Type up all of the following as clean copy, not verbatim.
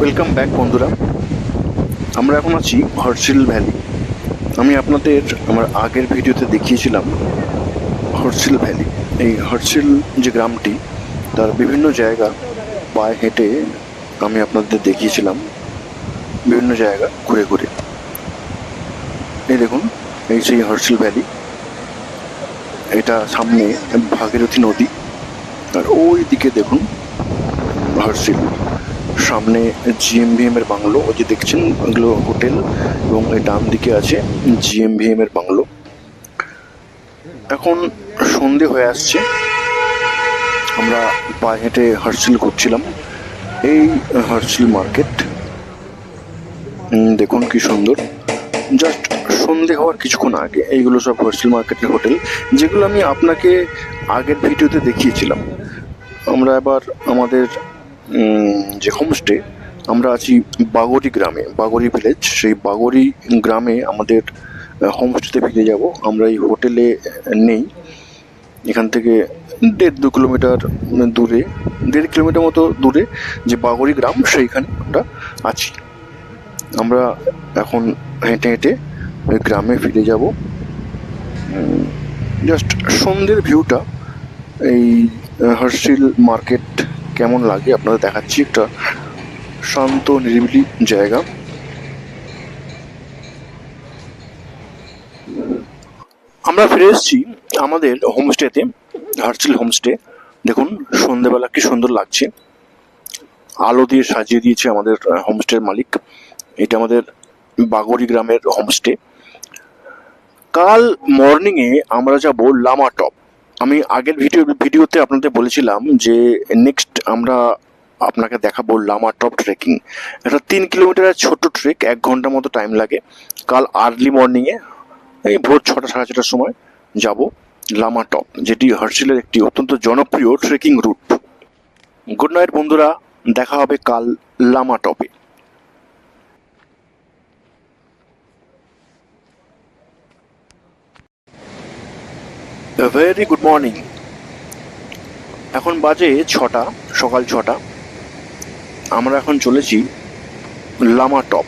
Welcome back বন্ধুরা। আমরা এখন আছি হর্ষিল ভ্যালি। আমি আপনাদের আমার আগের ভিডিওতে দেখিয়েছিলাম হর্ষিল ভ্যালি। এই হর্ষিল যে গ্রামটি, তার বিভিন্ন জায়গা পায়ে হেঁটে আমি আপনাদের দেখিয়েছিলাম, বিভিন্ন জায়গা ঘুরে ঘুরে। এই দেখুন, এই সেই হর্ষিল ভ্যালি। এটা সামনে ভাগীরথী নদী, আর ওই দিকে দেখুন হর্ষিল। সামনে জিএমভিএম এর বাংলো, ওই যে দেখছেন ওগুলো হোটেল, এবং এই ডান দিকে আছে জিএমভিএম এর বাংলো। এখন সন্ধে হয়ে আসছে, আমরা পায়ে হেঁটে হর্ষিল ঘুরছিলাম। এই হর্ষিল মার্কেট দেখুন কি সুন্দর। জাস্ট সন্ধে হওয়ার কিছুক্ষণ আগে এইগুলো সব হর্ষিল মার্কেটের হোটেল, যেগুলো আমি আপনাকে আগের ভিডিওতে দেখিয়েছিলাম। আমরা এবার আমাদের যে হোমস্টে, আমরা আছি বাগরি গ্রামে, বাগরি ভিলেজ। সেই বাগরি গ্রামে আমাদের হোমস্টেতে ফিরে যাব। আমরা এই হোটেলে নেই, এখান থেকে 1.5-2 কিলোমিটার দূরে, 1.5 কিলোমিটার মতো দূরে যে বাগরি গ্রাম, সেইখানে আমরা আছি। আমরা এখন হেঁটে হেঁটে ওই গ্রামে ফিরে যাব। জাস্ট সন্ধ্যের ভিউটা, এই হর্ষিল মার্কেট কেমন লাগে আপনাদের দেখাচ্ছি। একটা শান্ত নিরিবিলি জায়গা। আমরা ফিরে এসেছি আমাদের হোমস্টেতে, হর্ষিল হোমস্টে। দেখুন সন্ধ্যেবেলা কি সুন্দর লাগছে, আলো দিয়ে সাজিয়ে দিয়েছে আমাদের হোমস্টের মালিক। এটা আমাদের বাগরি গ্রামের হোমস্টে। কাল মর্নিংয়ে আমরা যাব লামা টপ। আমি আগের ভিডিওতে আপনাদের বলেছিলাম যে নেক্সট আমরা আপনাকে দেখাবো লামা টপ ট্রেকিং। এটা 3 কিলোমিটারের ছোট্ট ট্রেক, 1 ঘন্টা মতো টাইম লাগে। কাল আর্লি মর্নিংয়ে এই ভোর 6টা সাড়ে 6টার সময় যাব লামা টপ, যেটি হর্ষিলের একটি অত্যন্ত জনপ্রিয় ট্রেকিং রুট। গুড নাইট বন্ধুরা, দেখা হবে কাল লামা টপে। Very good morning. এখন বাজে 6টা, সকাল 6টা। আমরা এখন চলেছি লামা টপ।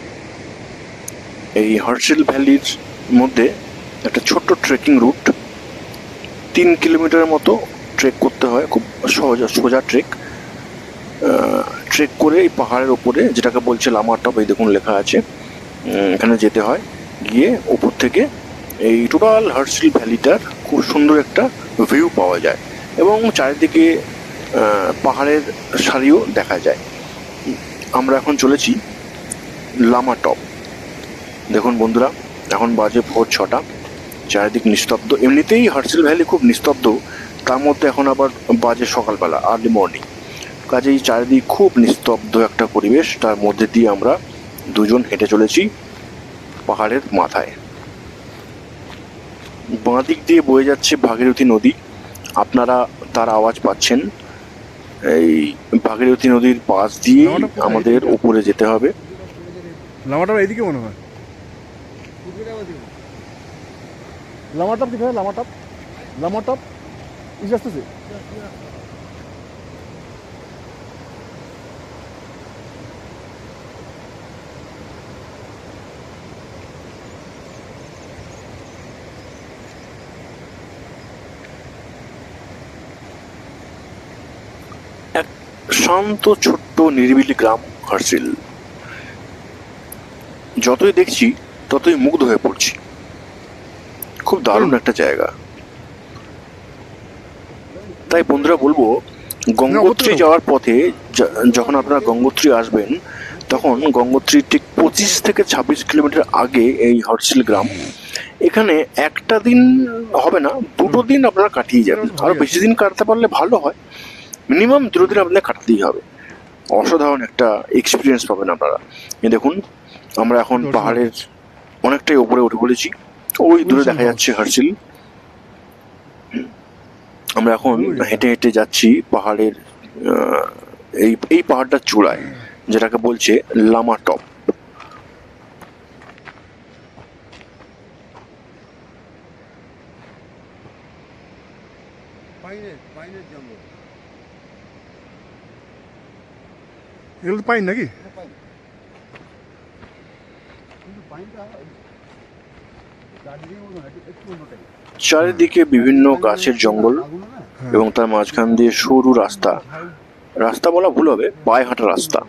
এই হর্ষিল ভ্যালির মধ্যে একটা ছোট্ট ট্রেকিং রুট, 3 কিলোমিটারের মতো ট্রেক করতে হয়। খুব সোজা ট্রেক। ট্রেক করে এই পাহাড়ের ওপরে, যেটাকে বলছে লামা টপ, এই দেখুন লেখা আছে, এখানে যেতে হয়। গিয়ে উপর থেকে এই টোটাল হর্ষিল ভ্যালিটার খুব সুন্দর একটা ভিউ পাওয়া যায়, এবং চারিদিকে পাহাড়ের সারিও দেখা যায়। আমরা এখন চলেছি লামা টপ। দেখুন বন্ধুরা, এখন বাজে ভোর 6টা, চারিদিক নিস্তব্ধ। এমনিতেই হর্ষিল ভ্যালি খুব নিস্তব্ধ, তার মধ্যে এখন আবার বাজে সকালবেলা, আর্লি মর্নিং। কাজেই চারিদিক খুব নিস্তব্ধ একটা পরিবেশ, তার মধ্যে দিয়ে আমরা দুজন হেঁটে চলেছি পাহাড়ের মাথায়। বাঁ দিক দিয়ে বয়ে যাচ্ছে ভাগীরথী নদী, আপনারা তার আওয়াজ পাচ্ছেন। এই ভাগীরথী নদীর পাশ দিয়ে আমাদের উপরে যেতে হবে। লামাটপ এইদিকে মনে হয়, লামাটপ দিকে, লামাটপ, লামাটপ ইস আসতেছে। এক শান্ত ছোট্ট নিরিবিলি গ্রাম হর্ষিল। যতই দেখছি ততই মুগ্ধ হয়ে পড়ছি। খুব দারুণ একটা জায়গা। তাই বন্ধুরা বলবো, গঙ্গোত্রী যাওয়ার পথে যখন আপনারা গঙ্গোত্রী আসবেন, তখন গঙ্গোত্রীর ঠিক 25 থেকে 26 কিলোমিটার আগে এই হর্ষিল গ্রাম। এখানে একটা দিন হবে না, 2টো দিন আপনারা কাটিয়ে যাবেন। আরো বেশি দিন কাটাতে পারলে ভালো হয়, মিনিমাম 2 দিন আপনাদের কাটাতেই হবে। অসাধারণ একটা এক্সপিরিয়েন্স পাবেন আপনারা। এই দেখুন, আমরা এখন পাহাড়ের অনেকটাই উপরে উঠে পড়েছি। ওই দূরে দেখা যাচ্ছে হর্ষিল। আমরা এখন হেঁটে হেঁটে যাচ্ছি পাহাড়ের এই পাহাড়টার চূড়ায়, যেটাকে বলছে লামা টপ। এগুলো তো পাইন নাকি? চারিদিকে বিভিন্ন গাছের জঙ্গল এবং তার মাঝখান দিয়ে সরু রাস্তা, রাস্তা বলা ভুল হবে, পায়ে হাঁটা রাস্তা।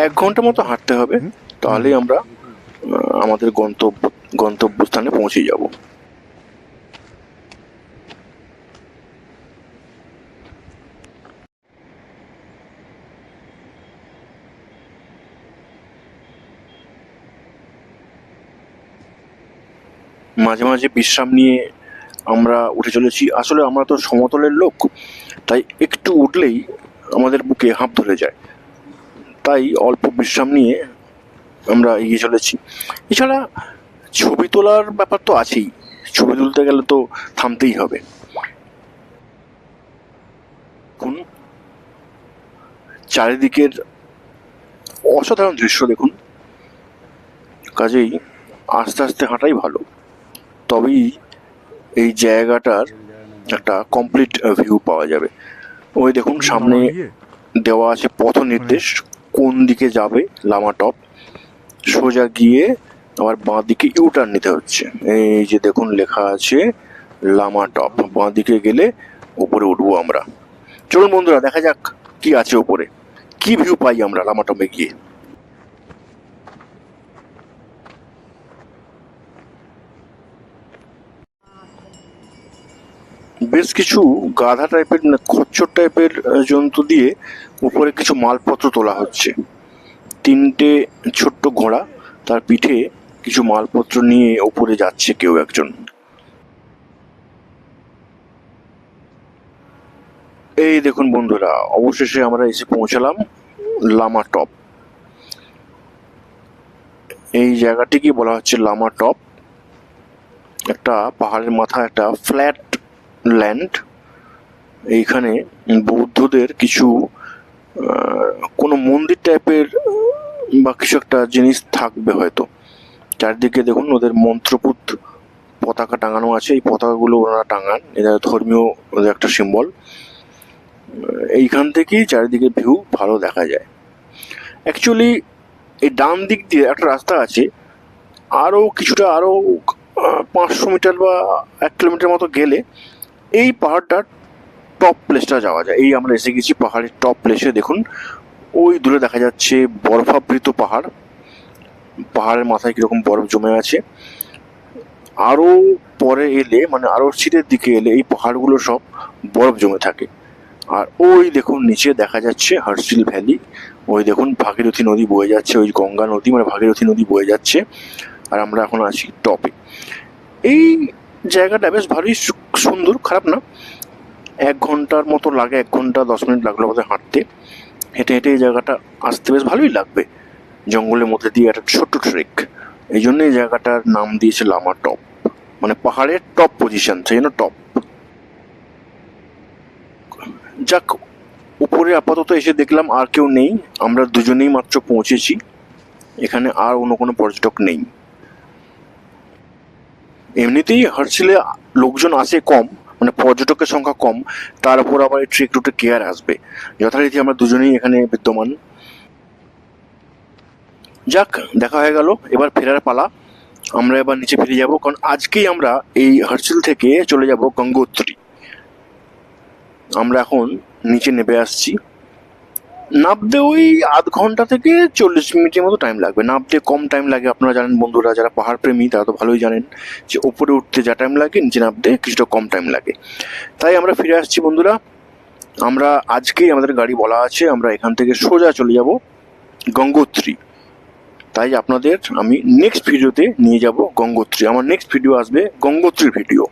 1 ঘন্টা মতো হাঁটতে হবে, তাহলেই আমরা আমাদের গন্তব্যস্থানে পৌঁছে যাব। মাঝে মাঝে বিশ্রাম নিয়ে আমরা উঠে চলেছি। আসলে আমরা তো সমতলের লোক, তাই একটু উঠলেই আমাদের বুকে হাঁপ ধরে যায়, তাই অল্প বিশ্রাম নিয়ে আমরা এগিয়ে চলেছি। এছাড়া ছবি তোলার ব্যাপার তো আছেই, ছবি তুলতে গেলে তো থামতেই হবে। দেখুন চারিদিকের অসাধারণ দৃশ্য দেখুন, কাজেই আস্তে আস্তে হাঁটাই ভালো, তবেই এই জায়গাটার একটা কমপ্লিট ভিউ পাওয়া যাবে। ওই দেখুন সামনে দেওয়া আছে পথ নির্দেশ, কোন দিকে যাবে লামা টপ, সোজা গিয়ে আবার বাঁ দিকে ইউটার্ন নিতে হচ্ছে। এই যে দেখুন লেখা আছে লামা টপ, বাঁ দিকে গেলে উপরে উঠবো আমরা। চলুন বন্ধুরা দেখা যাক কি আছে উপরে, কি ভিউ পাই আমরা লামা টপে গিয়ে। বেশ কিছু গাধা টাইপের, খচ্চর টাইপের জন্তু দিয়ে উপরে কিছু মালপত্র তোলা হচ্ছে। 3টে ছোট্ট ঘোড়া, তার পিঠে কিছু মালপত্র নিয়ে উপরে যাচ্ছে কেউ একজন। এই দেখুন বন্ধুরা, অবশেষে আমরা এসে পৌঁছালাম লামা টপ। এই জায়গাটিকে বলা হচ্ছে লামা টপ, একটা পাহাড়ের মাথায় একটা ফ্ল্যাট ল্যান্ড। এইখানে বৌদ্ধদের কিছু কোনো মন্দির টাইপের বা কিছু একটা জিনিস থাকবে হয়তো। চারদিকে দেখুন ওদের মন্ত্রপুত পতাকা টাঙানো আছে, এই পতাকাগুলো ওনারা টাঙান, এটা ধর্মীয় ওদের একটা সিম্বল। এইখান থেকেই চারিদিকে ভিউ ভালো দেখা যায়। অ্যাকচুয়ালি এই ডান দিক দিয়ে একটা রাস্তা আছে, আরও কিছুটা, আরও 500 মিটার বা 1 কিলোমিটার মতো গেলে এই পাহাড়টার টপ প্লেসটা যাওয়া যায়। এই আমরা এসে গেছি পাহাড়ের টপ প্লেসে। দেখুন ওই দূরে দেখা যাচ্ছে বরফাবৃত পাহাড়, পাহাড়ের মাথায় কিরকম বরফ জমে আছে। আরও পরে এলে, মানে আরও শীতের দিকে এলে এই পাহাড়গুলো সব বরফ জমে থাকে। আর ওই দেখুন নিচে দেখা যাচ্ছে হার্সিল ভ্যালি, ওই দেখুন ভাগীরথী নদী বয়ে যাচ্ছে, ওই গঙ্গা নদী মানে ভাগীরথী নদী বয়ে যাচ্ছে। আর আমরা এখন আছি টপে। এই জায়গাটা বেশ ভালোই সুন্দর, খারাপ না। 1 ঘন্টার মতো লাগে, 1 ঘন্টা 10 মিনিট লাগলো আমাদের হাঁটতে। হেঁটে হেঁটে এই জায়গাটা আসতে বেশ ভালোই লাগবে, জঙ্গলের মধ্যে দিয়ে একটা ছোট্ট ট্রেক। এই জন্য এই জায়গাটার নাম দিয়েছে লামা টপ, মানে পাহাড়ের টপ পজিশন, সেই জন্য টপ। যাক, উপরে আপাতত এসে দেখলাম আর কেউ নেই, আমরা দুজনেই মাত্র পৌঁছেছি, এখানে আর অন্য কোনো পর্যটক নেই। এমনিতেই হার্সিলে লোকজন আসে কম, মানে পর্যটকের সংখ্যা কম, তার উপর আবার এই ট্রেক রুটে কেয়ার আসবে, যথারীতি আমরা দুজনেই এখানে বিদ্যমান। যাক, দেখা হয়ে গেল, এবার ফেরার পালা। আমরা এবার নিচে ফিরে যাব, কারণ আজকেই আমরা এই হার্সিল থেকে চলে যাব গঙ্গোত্রী। আমরা এখন নিচে নেমে আসছি। নামতে ওই 1/2 ঘন্টা থেকে 40 মিনিটের মতো টাইম লাগবে। নামতে কম টাইম লাগে, আপনারা জানেন বন্ধুরা, যারা পাহাড় প্রেমী তারা তো ভালোই জানেন যে উপরে উঠতে যা টাইম লাগে নিচে নামতে কিছুটা কম টাইম লাগে। তাই আমরা ফিরে আসছি বন্ধুরা। আমরা আজকেই আমাদের গাড়ি বলা আছে, আমরা এখান থেকে সোজা চলে যাব গঙ্গোত্রী। তাই আপনাদের আমি নেক্সট ভিডিওতে নিয়ে যাব গঙ্গোত্রী। আমার নেক্সট ভিডিও আসবে গঙ্গোত্রীর ভিডিও।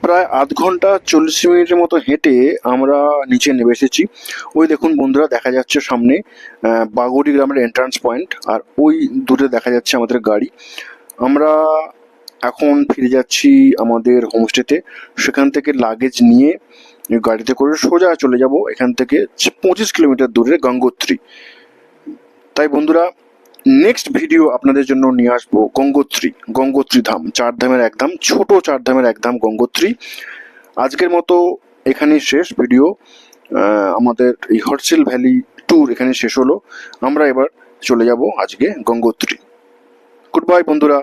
প্রায় 1/2 ঘন্টা 40 মিনিটের মতো হেঁটে আমরা নিচে নেমে এসেছি। ওই দেখুন বন্ধুরা, দেখা যাচ্ছে সামনে বাগুড়ি গ্রামের এন্ট্রান্স পয়েন্ট, আর ওই দূরে দেখা যাচ্ছে আমাদের গাড়ি। আমরা এখন ফিরে যাচ্ছি আমাদের হোমস্টেতে, সেখান থেকে লাগেজ নিয়ে গাড়িতে করে সোজা চলে যাব এখান থেকে 25 কিলোমিটার দূরে গঙ্গোত্রী। তাই বন্ধুরা, নেক্সট ভিডিও আপনাদের জন্য নিয়ে আসবো গঙ্গোত্রী ধাম, 4 ধামের এক ধাম, ছোট 4 ধামের এক ধাম গঙ্গোত্রী। আজকের মতো এখানেই শেষ ভিডিও। আমাদের এই হর্ষিল ভ্যালি ট্যুর এখানে শেষ হলো। আমরা এবার চলে যাব আজকে গঙ্গোত্রী। গুড বাই বন্ধুরা।